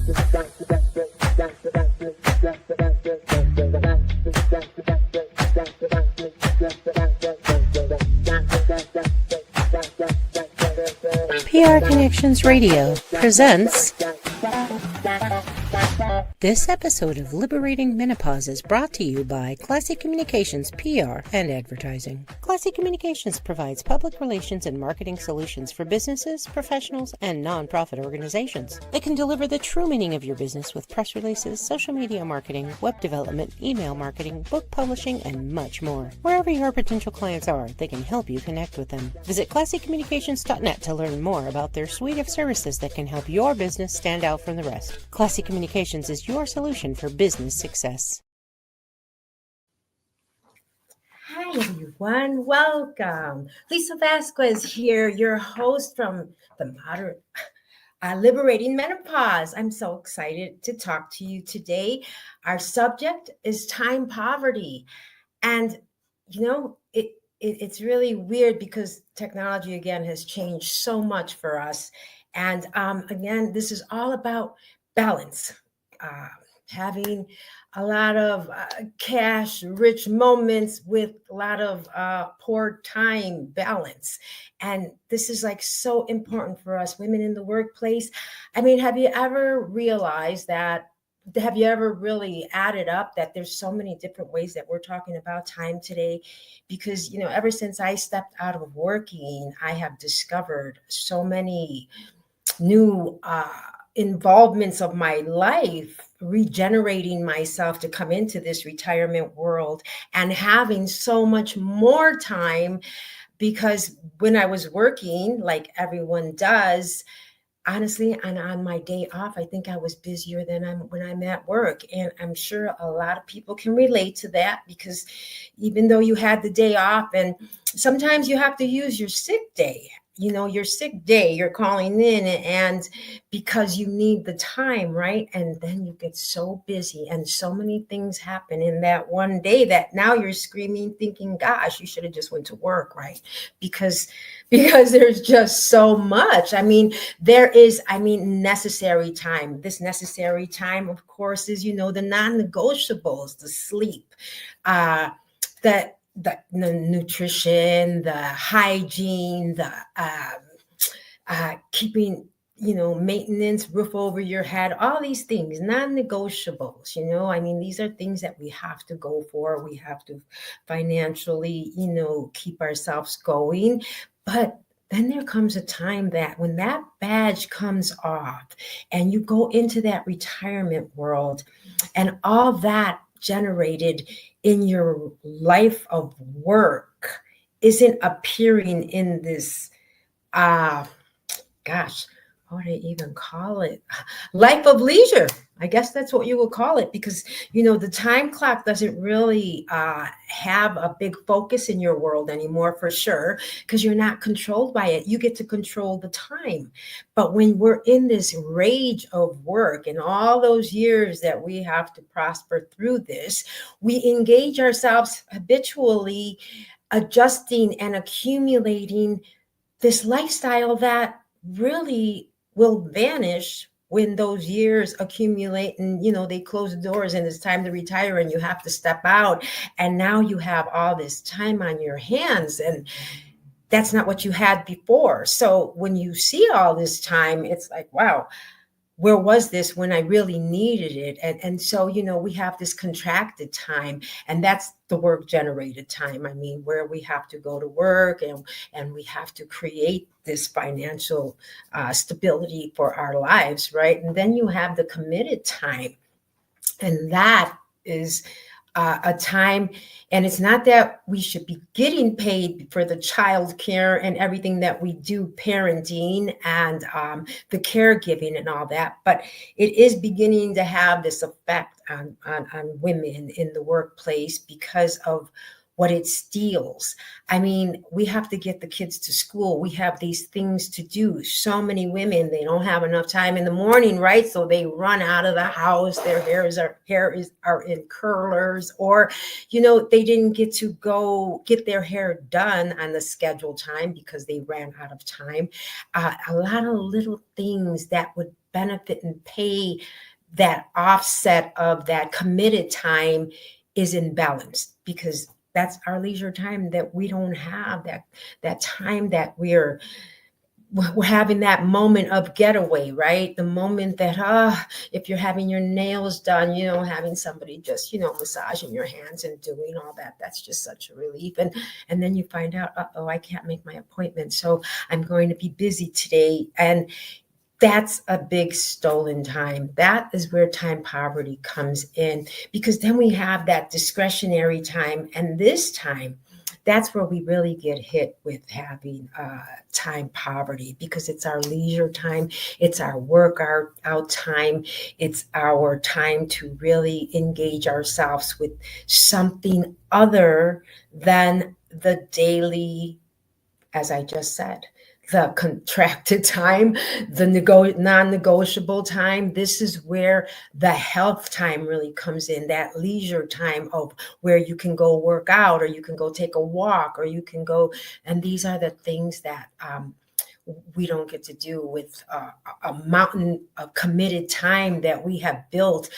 PR Connections Radio presents. This episode of Liberating Menopause is brought to you by Classy Communications PR and Advertising. Classy Communications provides public relations and marketing solutions for businesses, professionals, and nonprofit organizations. They can deliver the true meaning of your business with press releases, social media marketing, web development, email marketing, book publishing, and much more. Wherever your potential clients are, they can help you connect with them. Visit classycommunications.net to learn more about their suite of services that can help your business stand out from the rest. Classy Communications is your solution for business success. Hi, everyone. Welcome. Lisa Vasquez here, your host from the Liberating Menopause. I'm so excited to talk to you today. Our subject is time poverty. And, it's really weird because technology, again, has changed so much for us. And again, this is all about balance. Having a lot of cash-rich moments with a lot of poor time balance. And this is like so important for us women in the workplace. I mean, have you ever realized that? Have you ever really added up that there's so many different ways that we're talking about time today? Because, ever since I stepped out of working, I have discovered so many new involvements of my life, regenerating myself to come into this retirement world and having so much more time, because when I was working, like everyone does, honestly, and on my day off, I think I was busier than when I'm at work. And I'm sure a lot of people can relate to that, because even though you had the day off, and sometimes you have to use your sick day, your sick day, you're calling in, and because you need the time, right? And then you get so busy and so many things happen in that one day that now you're screaming, thinking, gosh, you should have just went to work, right? Because there's just so much. There is necessary time. This necessary time, of course, is, the non-negotiables, the sleep, the nutrition, the hygiene, the keeping, maintenance, roof over your head, all these things, non-negotiables, these are things that we have to go for. We have to financially, keep ourselves going. But then there comes a time that when that badge comes off and you go into that retirement world, and all that generated in your life of work isn't appearing in this, what would I even call it? Life of leisure. I guess that's what you would call it, because, the time clock doesn't really have a big focus in your world anymore, for sure, because you're not controlled by it. You get to control the time. But when we're in this rage of work and all those years that we have to prosper through this, we engage ourselves habitually adjusting and accumulating this lifestyle that really will vanish when those years accumulate and, they close the doors and it's time to retire and you have to step out. And now you have all this time on your hands, and that's not what you had before. So when you see all this time, it's like, wow, where was this when I really needed it? And so, we have this contracted time, and that's the work generated time. Where we have to go to work and we have to create this financial stability for our lives, right? And then you have the committed time, and that is a time, and it's not that we should be getting paid for the child care and everything that we do, parenting and the caregiving and all that, but it is beginning to have this effect on women in the workplace because of what it steals. We have to get the kids to school. We have these things to do. So many women, they don't have enough time in the morning, right? So they run out of the house. Their hair are in curlers, or, they didn't get to go get their hair done on the scheduled time because they ran out of time. A lot of little things that would benefit and pay, that offset of that committed time is imbalanced, because that's our leisure time that we don't have, that time that we're having that moment of getaway, right? The moment that, if you're having your nails done, having somebody just, massaging your hands and doing all that, that's just such a relief. And then you find out, I can't make my appointment, so I'm going to be busy today. And that's a big stolen time. That is where time poverty comes in, because then we have that discretionary time. And this time, that's where we really get hit with having time poverty, because it's our leisure time, it's our out time, it's our time to really engage ourselves with something other than the daily, as I just said, the contracted time, the non-negotiable time. This is where the health time really comes in, that leisure time of where you can go work out, or you can go take a walk, or you can go. And these are the things that we don't get to do with a mountain of committed time that we have built.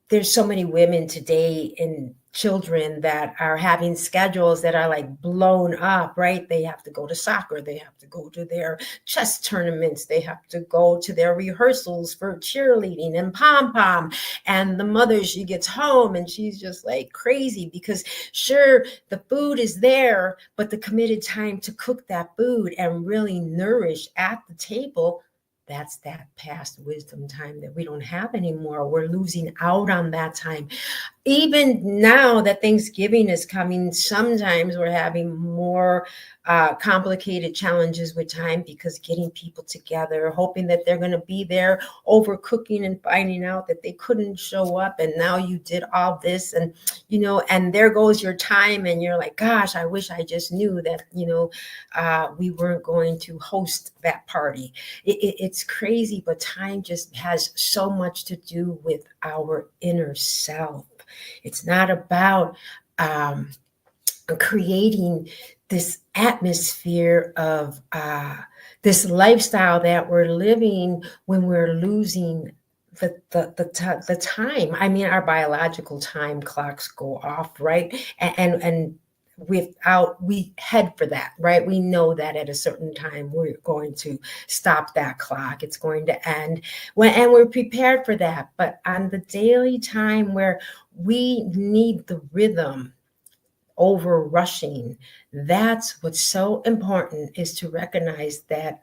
There's so many women today and children that are having schedules that are like blown up, right? They have to go to soccer, they have to go to their chess tournaments, they have to go to their rehearsals for cheerleading and pom-pom. And the mother, she gets home and she's just like crazy, because sure, the food is there, but the committed time to cook that food and really nourish at the table, that's that past wisdom time that we don't have anymore. We're losing out on that time. Even now that Thanksgiving is coming, sometimes we're having more complicated challenges with time, because getting people together, hoping that they're going to be there, overcooking and finding out that they couldn't show up, and now you did all this, and and there goes your time, and you're like, gosh, I wish I just knew that we weren't going to host that party. It's crazy, but time just has so much to do with our inner self. It's not about creating this atmosphere of this lifestyle that we're living when we're losing the time. I mean, our biological time clocks go off, right? And we head for that, right? We know that at a certain time we're going to stop that clock, it's going to end, and we're prepared for that. But on the daily time where we need the rhythm over rushing, that's what's so important, is to recognize that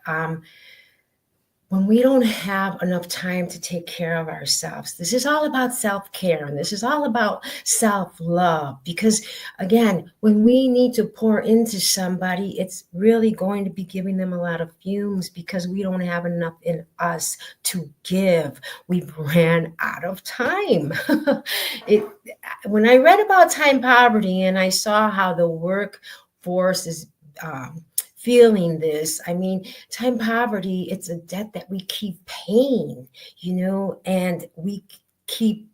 when we don't have enough time to take care of ourselves, this is all about self-care, and this is all about self-love. Because again, when we need to pour into somebody, it's really going to be giving them a lot of fumes, because we don't have enough in us to give. We've ran out of time. When I read about time poverty and I saw how the workforce is feeling this, I mean, time poverty, it's a debt that we keep paying, and we keep,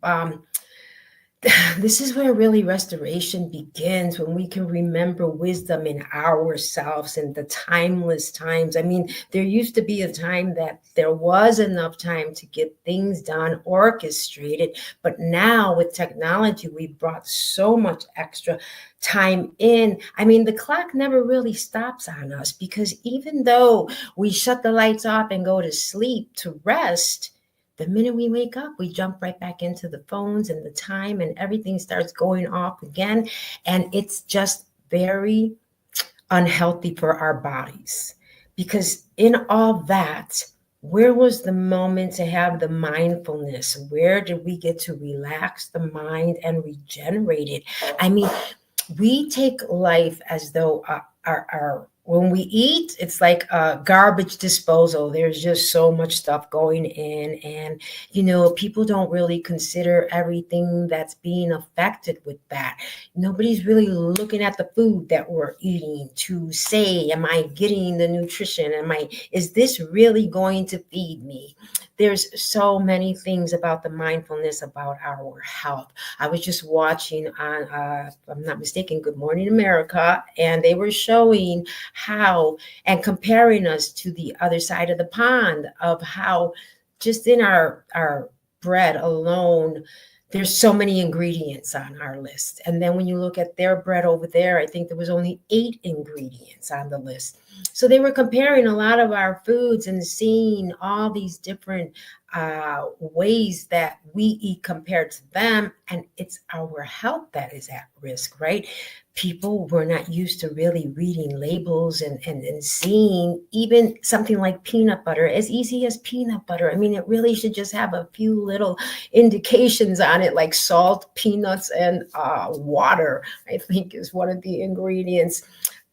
this is where really restoration begins, when we can remember wisdom in ourselves and the timeless times. I mean, there used to be a time that there was enough time to get things done, orchestrated, but now with technology, we've brought so much extra time in. I mean, the clock never really stops on us, because even though we shut the lights off and go to sleep to rest, the minute we wake up, we jump right back into the phones and the time, and everything starts going off again. And it's just very unhealthy for our bodies, because in all that, where was the moment to have the mindfulness? Where did we get to relax the mind and regenerate it? I mean, we take life as though our when we eat, it's like a garbage disposal. There's just so much stuff going in, and people don't really consider everything that's being affected with that. Nobody's really looking at the food that we're eating to say, am I getting the nutrition? Is this really going to feed me? there's so many things about the mindfulness about our health. I was just watching on, if I'm not mistaken, Good Morning America, and they were showing how and comparing us to the other side of the pond of how just in our bread alone, there's so many ingredients on our list. And then when you look at their bread over there, I think there was only 8 ingredients on the list. So they were comparing a lot of our foods and seeing all these different ways that we eat compared to them. And it's our health that is at risk, right? People were not used to really reading labels and seeing even something like peanut butter, as easy as peanut butter. I mean, it really should just have a few little indications on it, like salt, peanuts, and water, I think is one of the ingredients.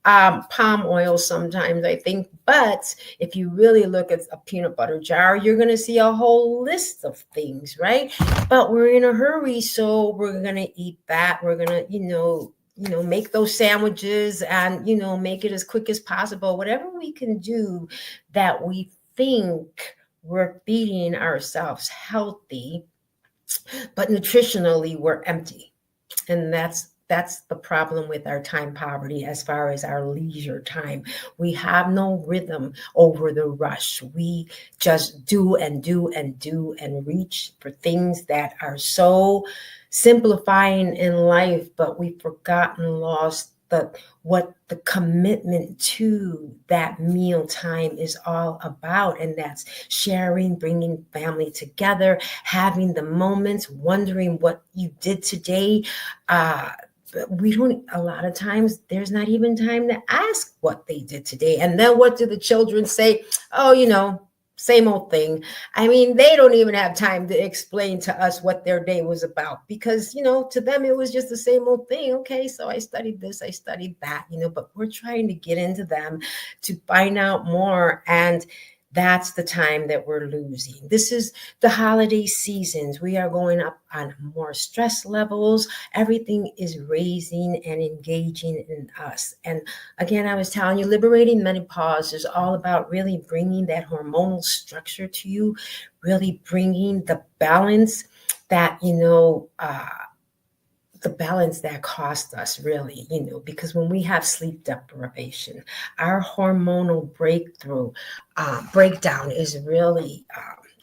Palm oil sometimes, I think. But if you really look at a peanut butter jar, you're going to see a whole list of things, right? But we're in a hurry, so we're going to eat that. We're going to, make those sandwiches and, make it as quick as possible. Whatever we can do that we think we're feeding ourselves healthy, but nutritionally we're empty. And that's the problem with our time poverty as far as our leisure time. We have no rhythm over the rush. We just do and do and do and reach for things that are so simplifying in life, but we've forgotten, lost what the commitment to that meal time is all about. And that's sharing, bringing family together, having the moments, wondering what you did today. We don't, a lot of times there's not even time to ask what they did today. And then what do the children say? Oh, same old thing. I mean, they don't even have time to explain to us what their day was about because, to them, it was just the same old thing. Okay, so I studied this, I studied that, but we're trying to get into them to find out more. And that's the time that we're losing. This is the holiday seasons. We are going up on more stress levels. Everything is raising and engaging in us. And again, I was telling you, Liberating Menopause is all about really bringing that hormonal structure to you, really bringing the balance that, the balance that cost us really, because when we have sleep deprivation, our hormonal breakdown is really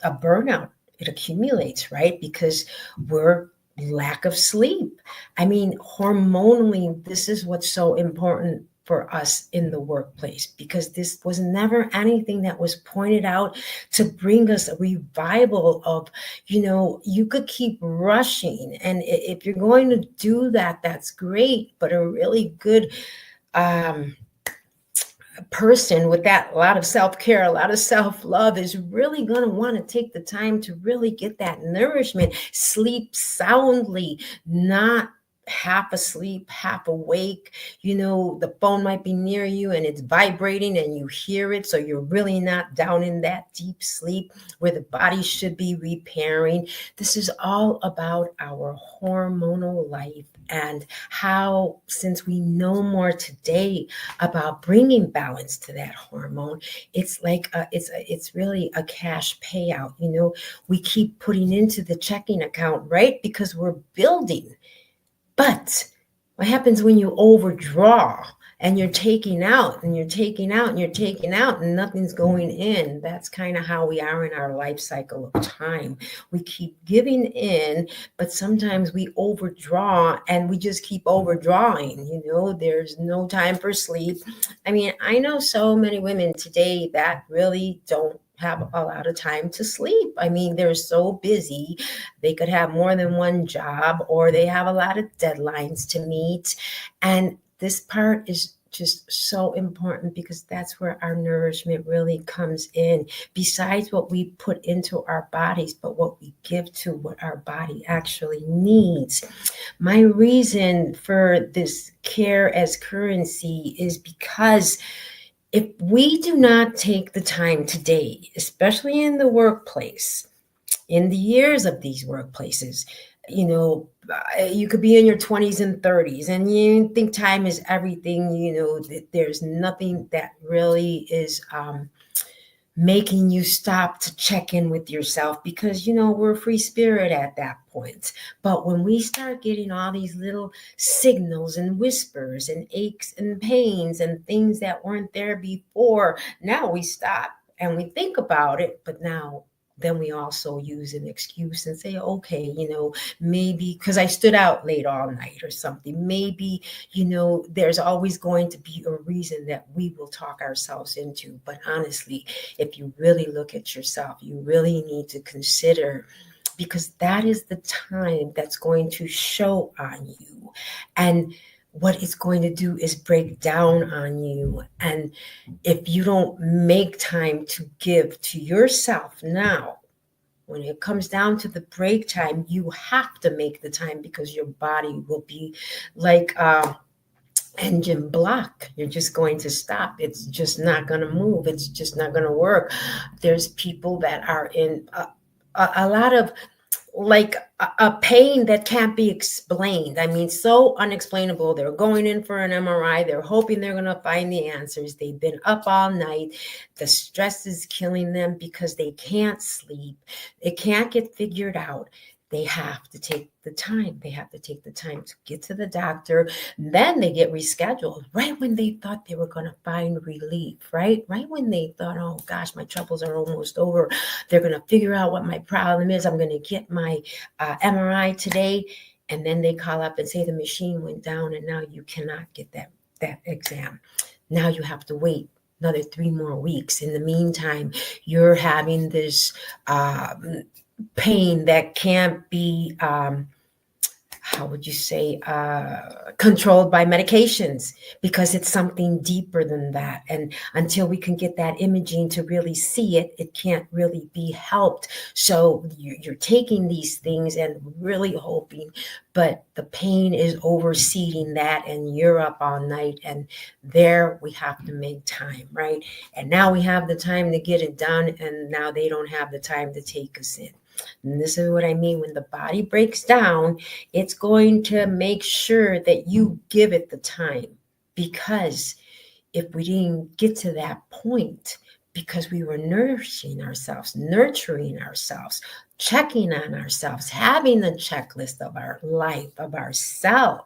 a burnout. It accumulates, right? Because we're lack of sleep. I mean, hormonally, this is what's so important for us in the workplace, because this was never anything that was pointed out to bring us a revival of, you could keep rushing. And if you're going to do that, that's great. But a really good person with that, a lot of self-care, a lot of self-love is really going to want to take the time to really get that nourishment, sleep soundly, not half asleep, half awake. The phone might be near you and it's vibrating and you hear it. So you're really not down in that deep sleep where the body should be repairing. This is all about our hormonal life and how, since we know more today about bringing balance to that hormone, it's like it's really a cash payout. We keep putting into the checking account, right? Because we're building. But what happens when you overdraw and you're taking out and you're taking out and you're taking out and nothing's going in? That's kind of how we are in our life cycle of time. We keep giving in, but sometimes we overdraw and we just keep overdrawing. There's no time for sleep. I mean, I know so many women today that really don't have a lot of time to sleep. I mean, they're so busy. They could have more than one job, or they have a lot of deadlines to meet. And this part is just so important, because that's where our nourishment really comes in, besides what we put into our bodies, but what we give to what our body actually needs. My reason for this care as currency is because if we do not take the time today, especially in the workplace, in the years of these workplaces, you could be in your 20s and 30s and you think time is everything. There's nothing that really is making you stop to check in with yourself, because we're a free spirit at that point. But when we start getting all these little signals and whispers and aches and pains and things that weren't there before, now we stop and we think about it. But now then we also use an excuse and say, okay, maybe because I stood out late all night or something. Maybe, there's always going to be a reason that we will talk ourselves into. But honestly, if you really look at yourself, you really need to consider, because that is the time that's going to show on you. And what it's going to do is break down on you. And if you don't make time to give to yourself now, when it comes down to the break time, you have to make the time, because your body will be like engine block. You're just going to stop. It's just not going to move. It's just not going to work. There's people that are in a lot of like a pain that can't be explained. I mean, so unexplainable. They're going in for an MRI. They're hoping they're going to find the answers. They've been up all night. The stress is killing them because they can't sleep. It can't get figured out. They have to take the time. They have to take the time to get to the doctor. Then they get rescheduled right when they thought they were going to find relief, right? Right when they thought, oh gosh, my troubles are almost over. They're going to figure out what my problem is. I'm going to get my MRI today. And then they call up and say the machine went down and now you cannot get that exam. Now you have to wait another 3 more weeks. In the meantime, you're having this pain that can't be, how would you say, controlled by medications, because it's something deeper than that. And until we can get that imaging to really see it, it can't really be helped. So you're taking these things and really hoping, but the pain is overseeding that, and you're up all night, and there we have to make time, right? And now we have the time to get it done, and now they don't have the time to take us in. And this is what I mean. When the body breaks down, it's going to make sure that you give it the time. Because if we didn't get to that point, because we were nourishing ourselves, nurturing ourselves, checking on ourselves, having a checklist of our life, of ourself.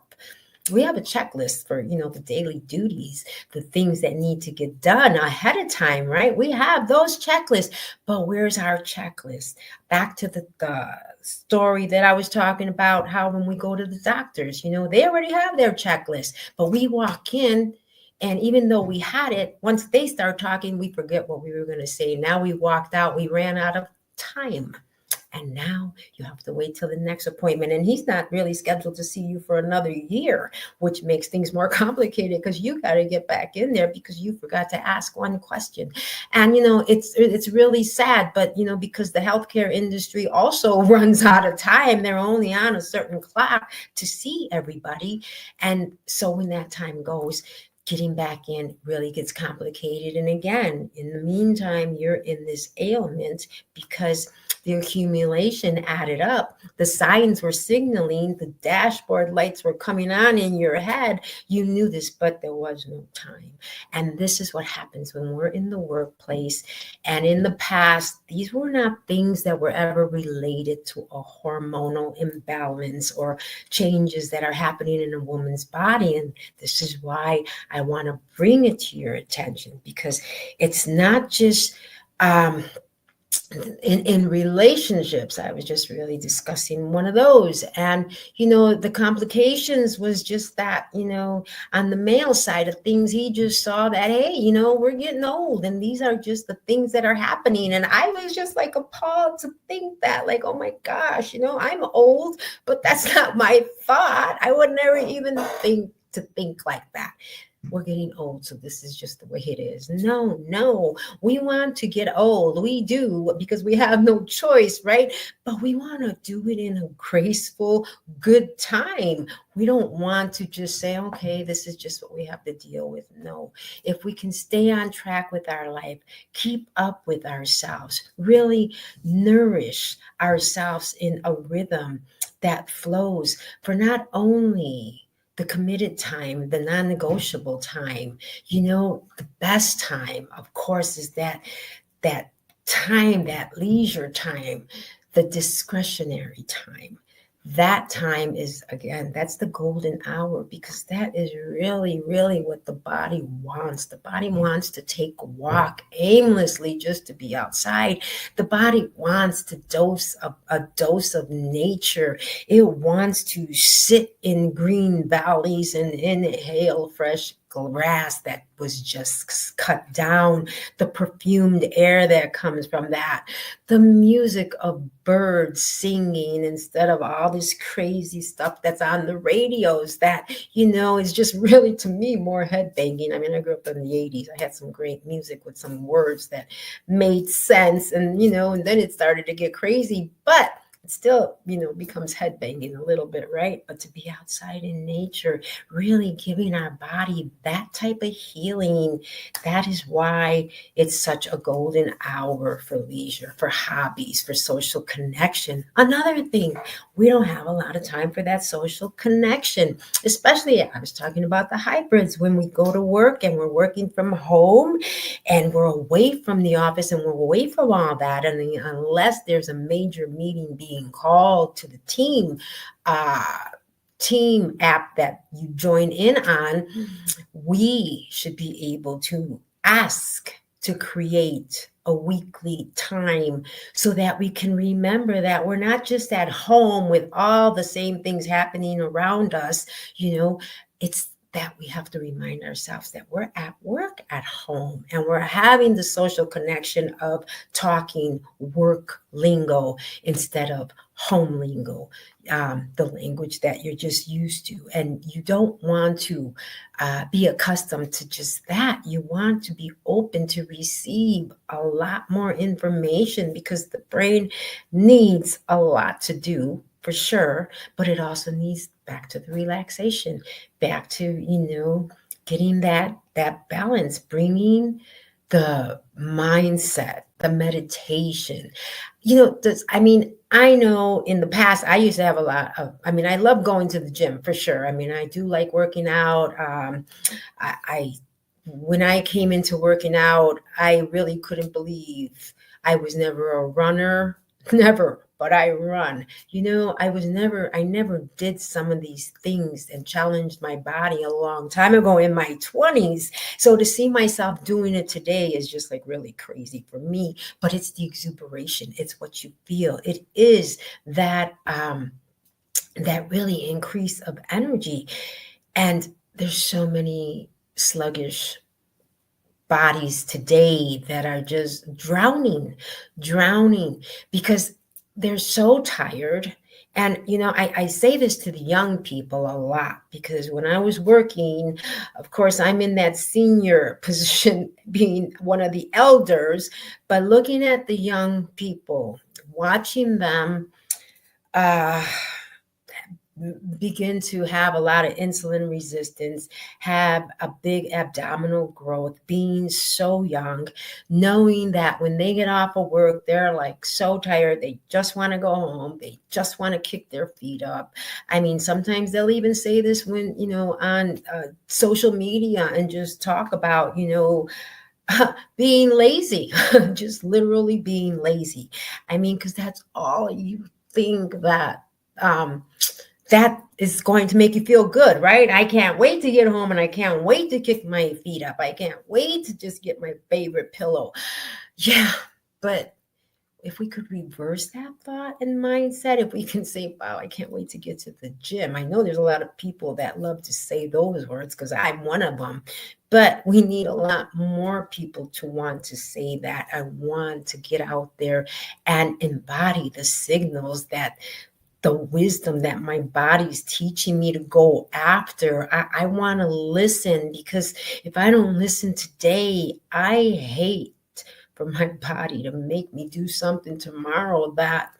We have a checklist for, the daily duties, the things that need to get done ahead of time, right? We have those checklists, but where's our checklist? Back to the story that I was talking about, how when we go to the doctors, they already have their checklist, but we walk in, and even though we had it, once they start talking, we forget what we were going to say. Now we walked out, we ran out of time. And now you have to wait till the next appointment. And he's not really scheduled to see you for another year, which makes things more complicated, because you got to get back in there because you forgot to ask one question. And, it's really sad, but, because the healthcare industry also runs out of time. They're only on a certain clock to see everybody. And so when that time goes, getting back in really gets complicated. And again, in the meantime, you're in this ailment because the accumulation added up. The signs were signaling, the dashboard lights were coming on in your head. You knew this, but there was no time. And this is what happens when we're in the workplace. And in the past, these were not things that were ever related to a hormonal imbalance or changes that are happening in a woman's body. And this is why I want to bring it to your attention, because it's not just in relationships. I was just really discussing one of those, and the complications was just that, on the male side of things, he just saw that, hey, we're getting old, and these are just the things that are happening. And I was just like appalled to think that, like, oh my gosh, I'm old, but that's not my thought. I would never even think like that. We're getting old, so this is just the way it is. No, we want to get old. We do, because we have no choice, right? But we want to do it in a graceful, good time. We don't want to just say, okay, this is just what we have to deal with. No, if we can stay on track with our life, keep up with ourselves, really nourish ourselves in a rhythm that flows for not only the committed time, the non-negotiable time, the best time, of course, is that that time, that leisure time, the discretionary time. That time is, again, that's the golden hour, because that is really, really what the body wants. The body wants to take a walk aimlessly just to be outside. The body wants to dose a dose of nature. It wants to sit in green valleys and inhale fresh grass that was just cut down, the perfumed air that comes from that, the music of birds singing instead of all this crazy stuff that's on the radios that, is just really, to me, more head banging. I mean, I grew up in the 80s. I had some great music with some words that made sense, and, and then it started to get crazy, but it still, becomes head banging a little bit, right? But to be outside in nature, really giving our body that type of healing, that is why it's such a golden hour for leisure, for hobbies, for social connection. Another thing, we don't have a lot of time for that social connection, especially, I was talking about the hybrids, when we go to work and we're working from home and we're away from the office and we're away from all that. And unless there's a major meeting being called to the team app that you join in on, we should be able to ask to create a weekly time so that we can remember that we're not just at home with all the same things happening around us. It's that we have to remind ourselves that we're at work at home and we're having the social connection of talking work lingo instead of home lingo, the language that you're just used to. And you don't want to be accustomed to just that. You want to be open to receive a lot more information, because the brain needs a lot to do, for sure, but it also needs back to the relaxation, back to, getting that balance, bringing the mindset, the meditation. I know in the past, I used to have I love going to the gym, for sure. I do like working out. When I came into working out, I really couldn't believe I was never a runner, never, but I run. I never did some of these things and challenged my body a long time ago in my 20s. So to see myself doing it today is just like really crazy for me, but it's the exuberation. It's what you feel. It is that, that really increase of energy. And there's so many sluggish bodies today that are just drowning because they're so tired. And, I say this to the young people a lot, because when I was working, of course, I'm in that senior position, being one of the elders, but looking at the young people, watching them, begin to have a lot of insulin resistance, have a big abdominal growth, being so young, knowing that when they get off of work, they're like so tired, they just want to go home, they just want to kick their feet up. Sometimes they'll even say this when, on social media, and just talk about, being lazy, just literally being lazy. Because that's all you think that is going to make you feel good, right? I can't wait to get home and I can't wait to kick my feet up. I can't wait to just get my favorite pillow. Yeah, but if we could reverse that thought and mindset, if we can say, wow, I can't wait to get to the gym. I know there's a lot of people that love to say those words, because I'm one of them, but we need a lot more people to want to say that. I want to get out there and embody the signals, that the wisdom that my body's teaching me to go after. I want to listen, because if I don't listen today, I hate for my body to make me do something tomorrow that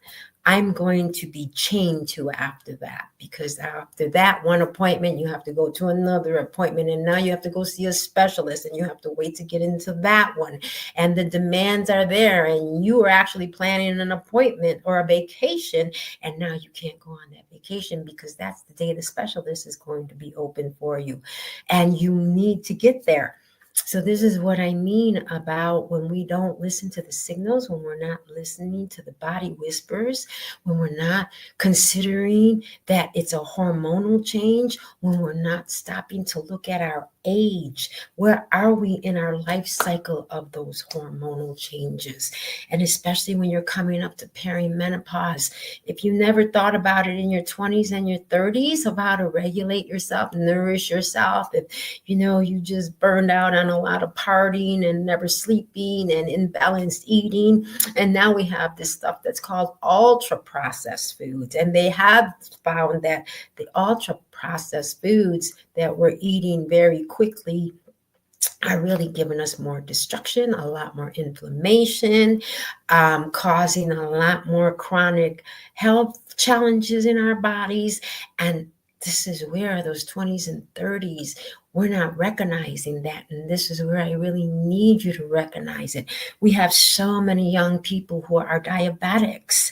I'm going to be chained to after that. Because after that one appointment, you have to go to another appointment, and now you have to go see a specialist, and you have to wait to get into that one. And the demands are there, and you are actually planning an appointment or a vacation, and now you can't go on that vacation because that's the day the specialist is going to be open for you. And you need to get there. So this is what I mean about when we don't listen to the signals, when we're not listening to the body whispers, when we're not considering that it's a hormonal change, when we're not stopping to look at our age. Where are we in our life cycle of those hormonal changes? And especially when you're coming up to perimenopause, if you never thought about it in your 20s and your 30s of how to regulate yourself, nourish yourself, if you just burned out on a lot of partying and never sleeping and imbalanced eating. And now we have this stuff that's called ultra processed foods. And they have found that the ultra processed foods that we're eating very quickly are really giving us more destruction, a lot more inflammation, causing a lot more chronic health challenges in our bodies. And this is where those 20s and 30s, we're not recognizing that. And this is where I really need you to recognize it. We have so many young people who are diabetics.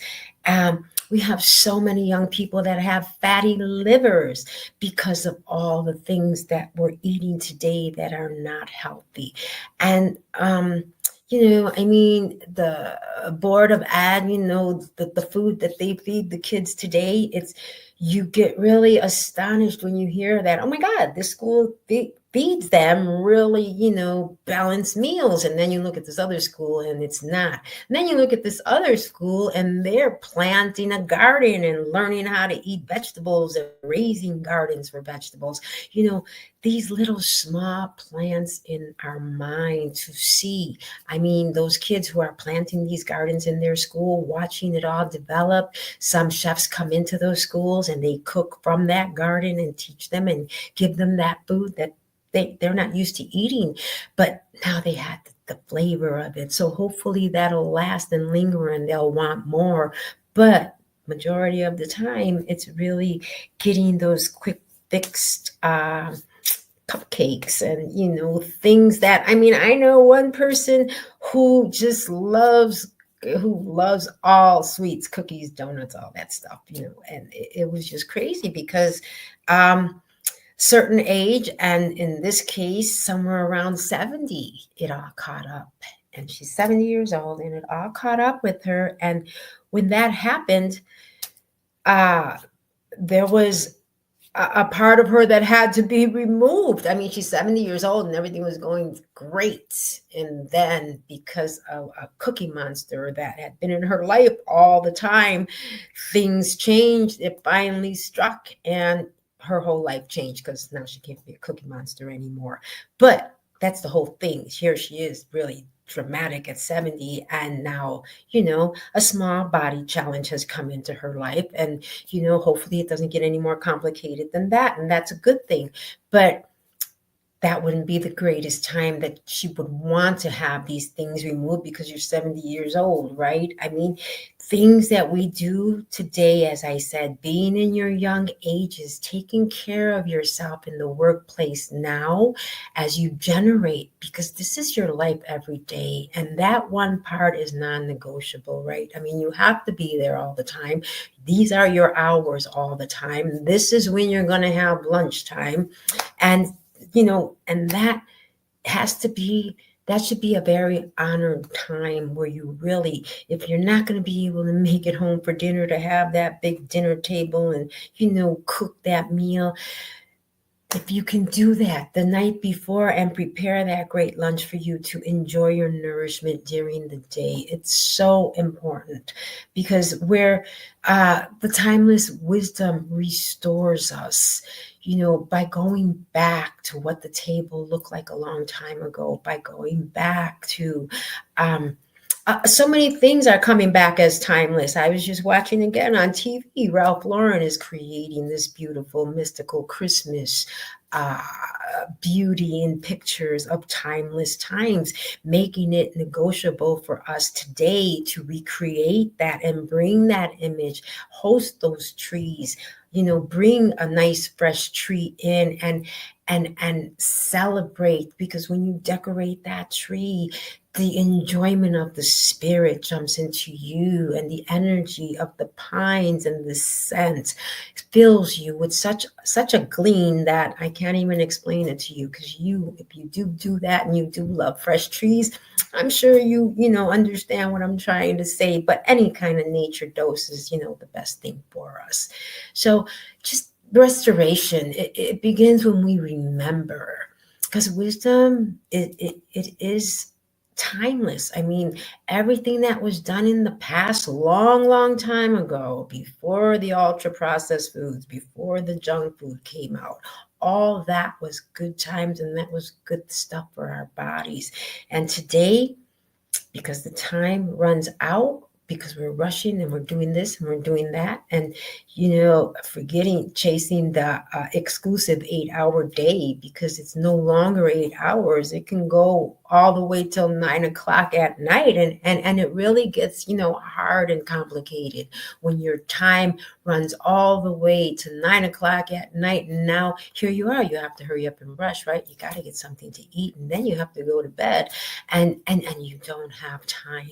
We have so many young people that have fatty livers because of all the things that we're eating today that are not healthy. And, I mean, the board of ad, the food that they feed the kids today, you get really astonished when you hear that. Oh my God, this school feeds them really, balanced meals. And then you look at this other school and it's not. And then you look at this other school and they're planting a garden and learning how to eat vegetables and raising gardens for vegetables. These little small plants in our mind to see. I mean, those kids who are planting these gardens in their school, watching it all develop. Some chefs come into those schools and they cook from that garden and teach them and give them that food that they're not used to eating, but now they had the flavor of it. So hopefully that'll last and linger and they'll want more. But majority of the time, it's really getting those quick fixed cupcakes and things that, I mean, I know one person who just loves all sweets, cookies, donuts, all that stuff, and it was just crazy because certain age, and in this case somewhere around 70, it all caught up, and she's 70 years old and it all caught up with her. And when that happened, there was a part of her that had to be removed. I mean, she's 70 years old and everything was going great. And then because of a cookie monster that had been in her life all the time, things changed. It finally struck and her whole life changed because now she can't be a cookie monster anymore. But that's the whole thing. Here she is, really dramatic at 70, and now a small body challenge has come into her life, and hopefully it doesn't get any more complicated than that, and that's a good thing. But that wouldn't be the greatest time that she would want to have these things removed because you're 70 years old, right? I mean, things that we do today, as I said, being in your young ages, taking care of yourself in the workplace now as you generate, because this is your life every day. And that one part is non-negotiable, right? I mean, you have to be there all the time. These are your hours all the time. This is when you're going to have lunchtime. And and that should be a very honored time where you really, if you're not going to be able to make it home for dinner, to have that big dinner table and, cook that meal. If you can do that the night before and prepare that great lunch for you to enjoy your nourishment during the day, it's so important, because where the timeless wisdom restores us, by going back to what the table looked like a long time ago, by going back to so many things are coming back as timeless. I was just watching again on TV. Ralph Lauren is creating this beautiful, mystical Christmas beauty in pictures of timeless times, making it negotiable for us today to recreate that and bring that image, host those trees, bring a nice fresh tree in and celebrate, because when you decorate that tree, the enjoyment of the spirit jumps into you, and the energy of the pines and the scent fills you with such a gleam that I can't even explain it to you. Because if you do that and you do love fresh trees, I'm sure you understand what I'm trying to say. But any kind of nature dose is the best thing for us. So just restoration, it begins when we remember, because wisdom, it is timeless. I mean, everything that was done in the past, long time ago, before the ultra processed foods, before the junk food came out, all that was good times, and that was good stuff for our bodies. And today, because the time runs out, because we're rushing and we're doing this and we're doing that, and forgetting chasing the exclusive 8-hour day, because it's no longer 8 hours. It can go all the way till 9 o'clock at night, and it really gets hard and complicated when your time runs all the way to 9 o'clock at night. And now here you are, you have to hurry up and rush, right? You got to get something to eat, and then you have to go to bed, and you don't have time.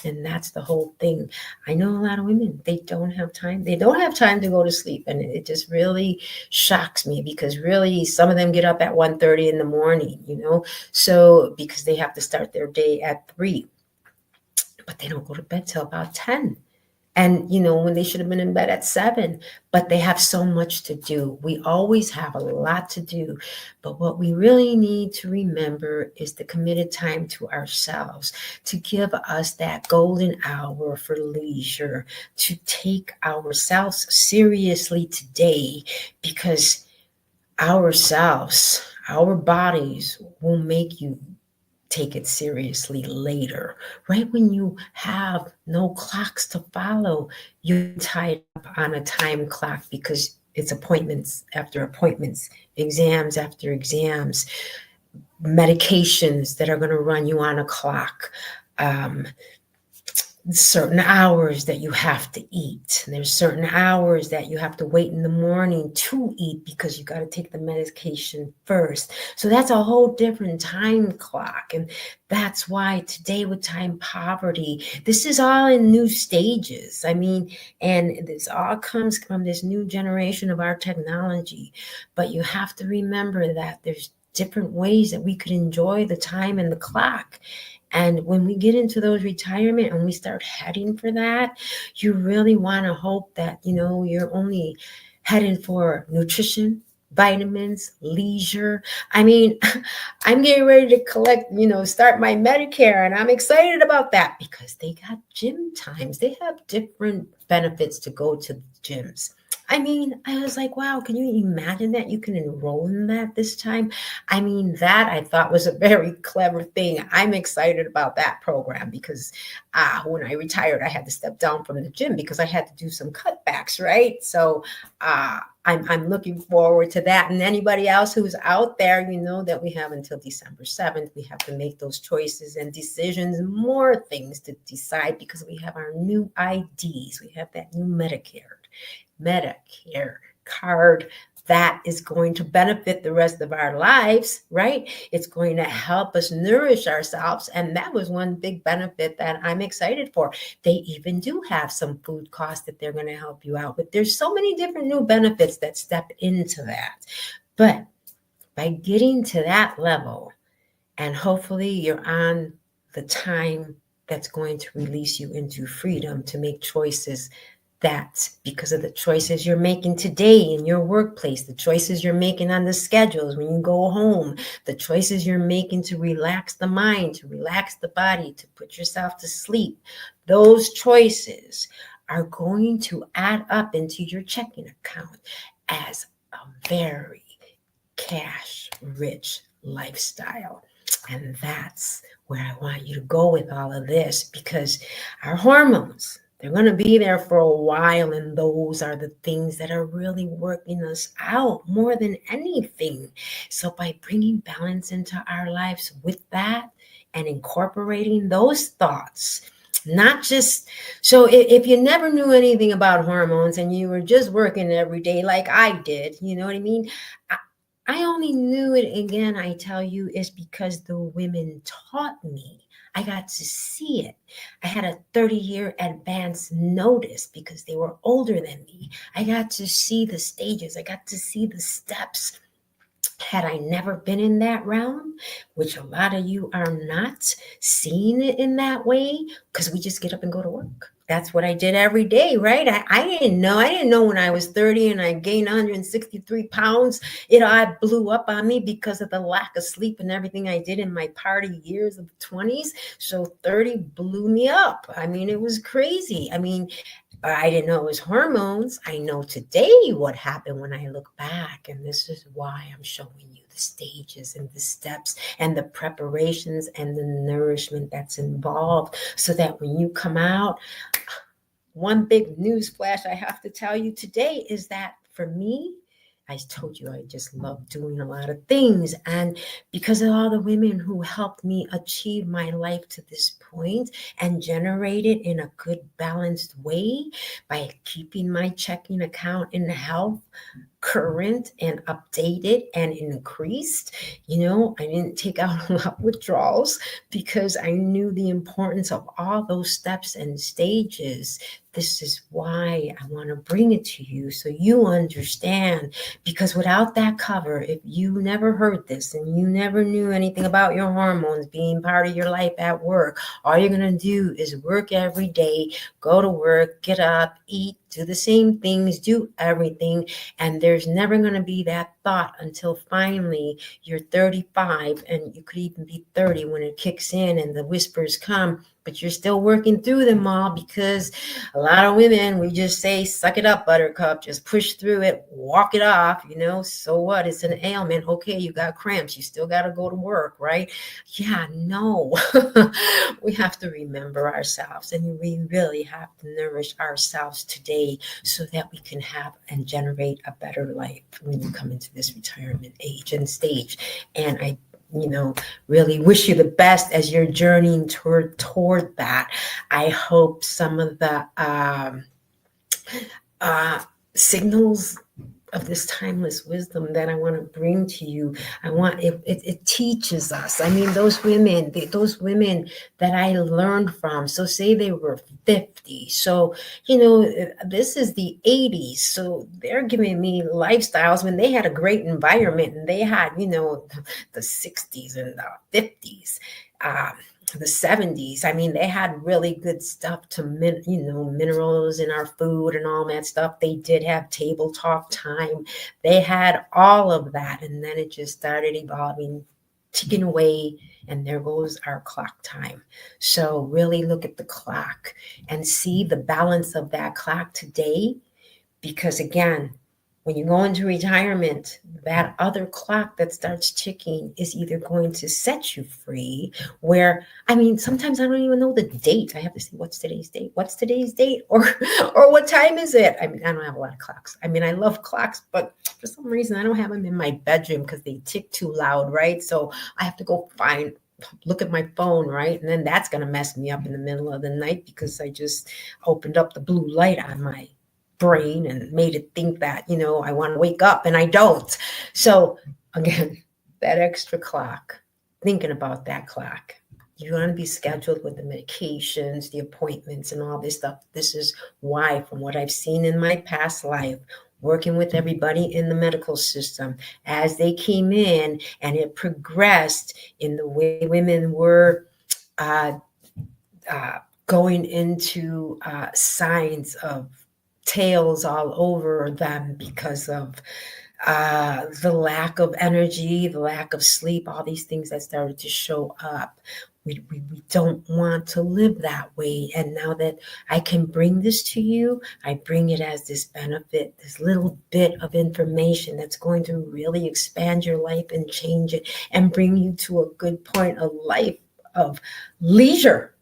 And that's the whole thing. I know a lot of women, they don't have time. They don't have time to go to sleep. And it just really shocks me, because really some of them get up at 1:30 in the morning, so because they have to start their day at 3, but they don't go to bed till about 10. And when they should have been in bed at 7. But they have so much to do. We always have a lot to do, but what we really need to remember is the committed time to ourselves, to give us that golden hour for leisure, to take ourselves seriously today, because our bodies will make you take it seriously later. Right when you have no clocks to follow, you're tied up on a time clock, because it's appointments after appointments, exams after exams, medications that are going to run you on a clock, um, certain hours that you have to eat. And there's certain hours that you have to wait in the morning to eat, because you got to take the medication first. So that's a whole different time clock. And that's why today, with time poverty, this is all in new stages. I mean, and this all comes from this new generation of our technology. But you have to remember that there's different ways that we could enjoy the time and the clock. And when we get into those retirement and we start heading for that, you really want to hope that, you're only headed for nutrition, vitamins, leisure. I mean, I'm getting ready to start my Medicare, and I'm excited about that, because they got gym times. They have different benefits to go to the gyms. I mean, I was like, wow, can you imagine that you can enroll in that this time? I mean, that I thought was a very clever thing. I'm excited about that program, because when I retired, I had to step down from the gym because I had to do some cutbacks, right? So I'm looking forward to that. And anybody else who's out there, that we have until December 7th. We have to make those choices and decisions, more things to decide, because we have our new IDs. We have that new Medicare card that is going to benefit the rest of our lives, right? It's going to help us nourish ourselves. And that was one big benefit that I'm excited for. They even do have some food costs that they're going to help you out with. There's so many different new benefits that step into that. But by getting to that level, and hopefully you're on the time that's going to release you into freedom to make choices, that because of the choices you're making today in your workplace, the choices you're making on the schedules when you go home, the choices you're making to relax the mind, to relax the body, to put yourself to sleep, those choices are going to add up into your checking account as a very cash rich lifestyle. And that's where I want you to go with all of this, because our hormones, they're going to be there for a while, and those are the things that are really working us out more than anything. So by bringing balance into our lives with that, and incorporating those thoughts, not just, so if you never knew anything about hormones and you were just working every day like I did, you know what I mean? I only knew it, again, I tell you, is because the women taught me. I got to see it. I had a 30-year advance notice because they were older than me. I got to see the stages. I got to see the steps. Had I never been in that realm, which a lot of you are not seeing it in that way, because we just get up and go to work. That's what I did every day, right? I didn't know. I didn't know when I was 30 and I gained 163 pounds, it all blew up on me because of the lack of sleep and everything I did in my party years of the 20s. So 30 blew me up. I mean, it was crazy. I mean, I didn't know it was hormones. I know today what happened when I look back. And this is why I'm showing you the stages and the steps and the preparations and the nourishment that's involved, so that when you come out, one big news flash I have to tell you today is that for me, I told you I just love doing a lot of things. And because of all the women who helped me achieve my life to this point and generate it in a good, balanced way by keeping my checking account in health current and updated and increased. I didn't take out a lot of withdrawals because I knew the importance of all those steps and stages. This is why I want to bring it to you so you understand, because without that cover, if you never heard this and you never knew anything about your hormones being part of your life at work, all you're going to do is work every day, go to work, get up, eat, do the same things, do everything. And there's never going to be that thought until finally you're 35, and you could even be 30 when it kicks in and the whispers come, but you're still working through them all, because a lot of women, we just say, suck it up, buttercup, just push through it, walk it off, so what? It's an ailment. Okay, you got cramps. You still got to go to work, right? Yeah, no. We have to remember ourselves, and we really have to nourish ourselves today so that we can have and generate a better life when you come into this retirement age and stage. And I really wish you the best as you're journeying toward that. I hope some of the signals of this timeless wisdom that I want to bring to you, it teaches us. I mean, those women that I learned from, so say they were 50, so this is the 80s, so they're giving me lifestyles when they had a great environment, and they had the 60s and the 50s, the 70s. I mean, they had really good stuff to minerals in our food and all that stuff. They did have table talk time. They had all of that, and then it just started evolving, ticking away, and there goes our clock time. So really look at the clock and see the balance of that clock today, because again, when you go into retirement, that other clock that starts ticking is either going to set you free, where, I mean, sometimes I don't even know the date. I have to say, what's today's date? What's today's date? Or what time is it? I mean, I don't have a lot of clocks. I mean, I love clocks, but for some reason I don't have them in my bedroom because they tick too loud, right? So I have to go look at my phone, right? And then that's going to mess me up in the middle of the night because I just opened up the blue light on my brain and made it think that, I want to wake up, and I don't. So again, that extra clock, thinking about that clock. You want to be scheduled with the medications, the appointments, and all this stuff. This is why, from what I've seen in my past life, working with everybody in the medical system, as they came in and it progressed in the way women were going into signs of tails all over them because of the lack of energy, the lack of sleep, all these things that started to show up. We don't want to live that way. And now that I can bring this to you, I bring it as this benefit, this little bit of information that's going to really expand your life and change it and bring you to a good point of life, of leisure.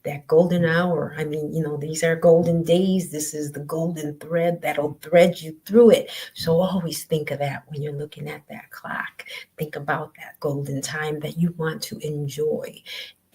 That golden hour. I mean, these are golden days. This is the golden thread that'll thread you through it. So always think of that when you're looking at that clock. Think about that golden time that you want to enjoy.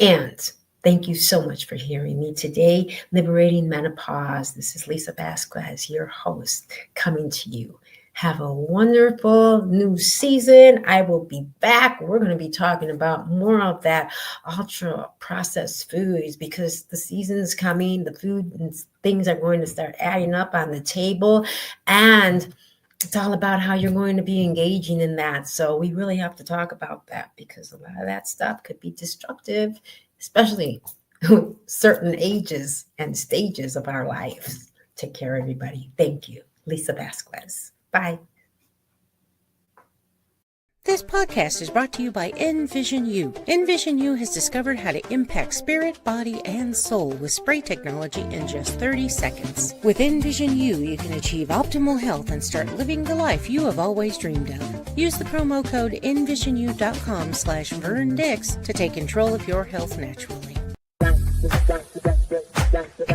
And Thank you so much for hearing me today. Liberating Menopause. This is Lisa Vasquez, your host, coming to you. Have a wonderful new season. I will be back. We're going to be talking about more of that ultra processed foods because the season is coming. The food and things are going to start adding up on the table. And it's all about how you're going to be engaging in that. So we really have to talk about that because a lot of that stuff could be destructive, especially with certain ages and stages of our lives. Take care, everybody. Thank you. Lisa Vasquez. Bye. This podcast is brought to you by Envision U. Envision U has discovered how to impact spirit, body, and soul with spray technology in just 30 seconds. With Envision U, you can achieve optimal health and start living the life you have always dreamed of. Use the promo code envisinu.com/VernDix to take control of your health naturally.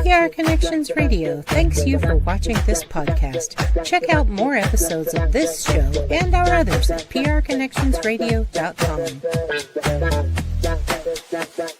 PR Connections Radio thanks you for watching this podcast. Check out more episodes of this show and our others at prconnectionsradio.com.